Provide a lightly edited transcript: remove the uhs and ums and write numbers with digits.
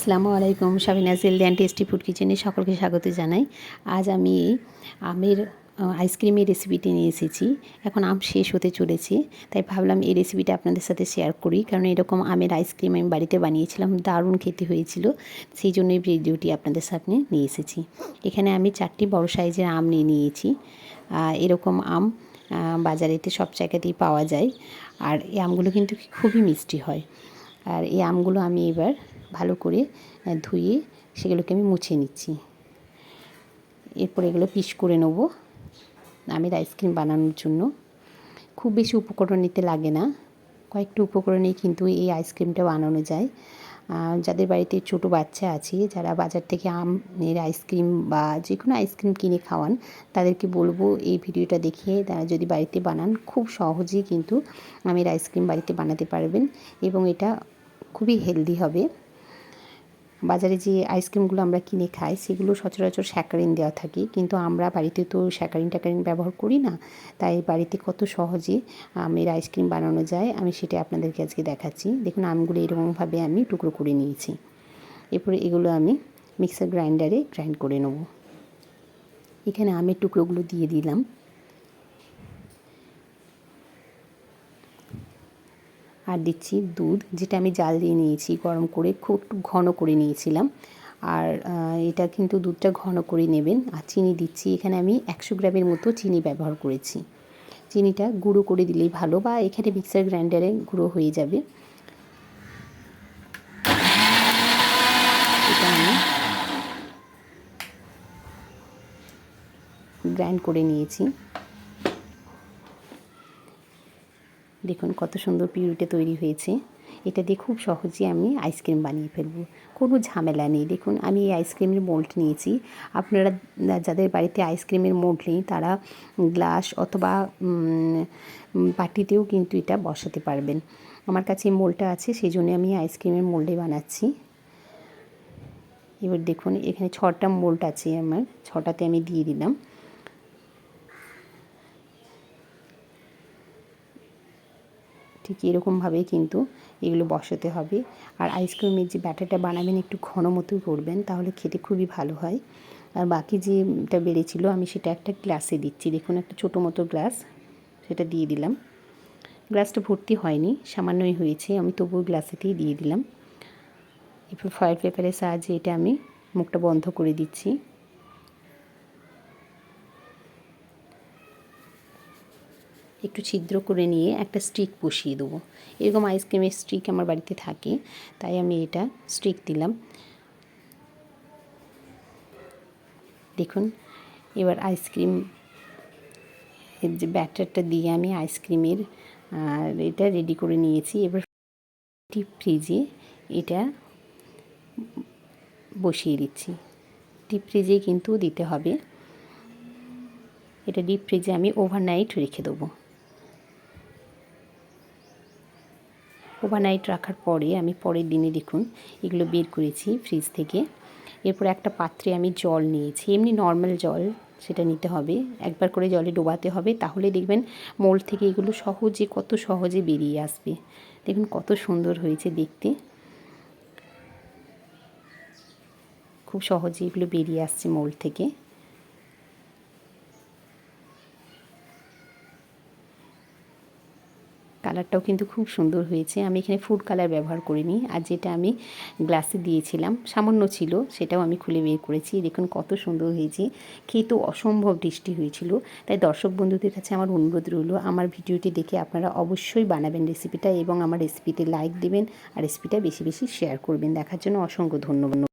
আসসালামু আলাইকুম। Sabina healthy and tasty food কিচেনে সকলকে স্বাগত জানাই। আজ আমি আমের আইসক্রিমের রেসিপিটি নিয়ে এসেছি। এখন আম শেষ হতে চলেছে, তাই ভাবলাম এই রেসিপিটা আপনাদের সাথে শেয়ার করি। কারণ এরকম আমের আইসক্রিম আমি বাড়িতে বানিয়েছিলাম, দারুণ খেতে হয়েছিল। সেই জন্যই ভিডিওটি আপনাদের সামনে নিয়ে এসেছি। এখানে আমি 4টি বড় সাইজের আম নিয়ে নিয়েছি। এরকম আম বাজারেতে সব জায়গাতেই পাওয়া যায়, আর এই আমগুলো কিন্তু খুবই মিষ্টি হয়। আর এই আমগুলো আমি এবার ভালো করে ধুয়ে সেগুলোকে আমি মুছে নিচ্ছি। এরপর এগুলো পিস করে নেব আমের আইসক্রিম বানানোর জন্য। খুব বেশি উপকরণ নিতে লাগে না, কয়েকটা উপকরণেই কিন্তু এই আইসক্রিমটা বানানো যায়। যাদের বাড়িতে ছোটো বাচ্চা আছে, যারা বাজার থেকে আমের আইসক্রিম বা যে কোনো আইসক্রিম কিনে খাওয়ান, তাদেরকে বলবো এই ভিডিওটা দেখে তারা যদি বাড়িতে বানান, খুব সহজেই কিন্তু আমের আইসক্রিম বাড়িতে বানাতে পারবেন এবং এটা খুবই হেলদি হবে। বাজারে যে আইসক্রিমগুলো আমরা কিনে খাই সেগুলো সচরাচর স্যাকারিন দেওয়া থাকে, কিন্তু আমরা বাড়িতে তো স্যাকারিন ব্যবহার করি না। তাই বাড়িতে কত সহজে আমের আইসক্রিম বানানো যায় আমি সেটা আপনাদেরকে আজকে দেখাচ্ছি। দেখুন আমগুলো এরকমভাবে আমি টুকরো করে নিয়েছি। এরপরে এগুলো আমি মিক্সার গ্রাইন্ডারে গ্রাইন্ড করে নেব। এখানে আমের টুকরোগুলো দিয়ে দিলাম। আর দিচ্ছি দুধ, যেটা আমি জাল দিয়ে নিয়েছি, গরম করে খুব ঘন করে নিয়েছিলাম। আর এটা কিন্তু দুধটা ঘন করে নেবেন। আর চিনি দিচ্ছি, এখানে আমি 100 গ্রামের মতো চিনি ব্যবহার করেছি। চিনিটা গুঁড়ো করে দিলেই ভালো, বা এখানে মিক্সার গ্রাইন্ডারে গুঁড়ো হয়ে যাবে। এটা আমি গ্রাইন্ড করে নিয়েছি। দেখুন কত সুন্দর পিউরিটা তৈরি হয়েছে। এটা দিয়ে খুব সহজে আমি আইসক্রিম বানিয়ে ফেলব, কোনো ঝামেলা নেই। দেখুন আমি এই আইসক্রিমের মোল্ড নিয়েছি। আপনারা যাদের বাড়িতে আইসক্রিমের মোল্ড নেই, তারা গ্লাস অথবা বাটিতেও কিন্তু এটা বসাতে পারবেন। আমার কাছে এই মোল্ডটা আছে, সেই জন্য আমি আইসক্রিমের মোল্ডে বানাচ্ছি। এবার দেখুন এখানে 6টা মোল্ড আছে আমার, 6টাতে আমি দিয়ে দিলাম। ঠিক এরকমভাবেই কিন্তু এগুলো বসাতে হবে। আর আইসক্রিমের যে ব্যাটারটা বানাবেন একটু ঘন মতোই করবেন, তাহলে খেতে খুবই ভালো হয়। আর বাকি যেটা বেড়েছিল আমি সেটা একটা গ্লাসে দিচ্ছি। দেখুন একটা ছোটো মতো গ্লাস, সেটা দিয়ে দিলাম। গ্লাসটা ভর্তি হয়নি, সামান্যই হয়েছে, আমি তবুও গ্লাসেতেই দিয়ে দিলাম। এরপর ফয়েল পেপারের সাহায্যে এটা আমি মুখটা বন্ধ করে দিচ্ছি। একটু ছিদ্র করে নিয়ে একটা স্টিক বসিয়ে দেবো। এরকম আইসক্রিমের স্টিক আমার বাড়িতে থাকে, তাই আমি এটা স্টিক দিলাম। দেখুন এবার আইসক্রিম যে ব্যাটারটা দিয়ে আমি আইসক্রিমের এটা রেডি করে নিয়েছি। এবার ডিপ ফ্রিজে এটা বসিয়ে দিচ্ছি। ডিপ ফ্রিজে কিন্তু দিতে হবে। এটা ডিপ ফ্রিজে আমি ওভারনাইট রেখে দেবো। ওভারনাইট রাখার পরে আমি পরের দিনে দেখুন এগুলো বের করেছি ফ্রিজ থেকে। এরপর একটা পাত্রে আমি জল নিয়েছি, এমনি নর্মাল জল, সেটা নিতে হবে। একবার করে জলে ডোবাতে হবে, তাহলে দেখবেন মোল্ড থেকে এগুলো সহজে, কত সহজে বেরিয়ে আসবে। দেখুন কত সুন্দর হয়েছে দেখতে, খুব সহজে এগুলো বেরিয়ে আসছে মোল্ড থেকে। কালারটাও কিন্তু খুব সুন্দর হয়েছে। আমি এখানে ফুড কালার ব্যবহার করিনি, আর যেটা আমি গ্লাসে দিয়েছিলাম সামান্য ছিল, সেটাও আমি খুলে বের করেছি। দেখুন কত সুন্দর হয়েছে, খেতেও অসম্ভব টেস্টি হয়েছিল। তাই দর্শক বন্ধুদের কাছে আমার অনুরোধ রইল, আমার ভিডিওটি দেখে আপনারা অবশ্যই বানাবেন রেসিপিটা, এবং আমার রেসিপিতে লাইক দেবেন আর রেসিপিটা বেশি বেশি শেয়ার করবেন। দেখার জন্য অসংখ্য ধন্যবাদ।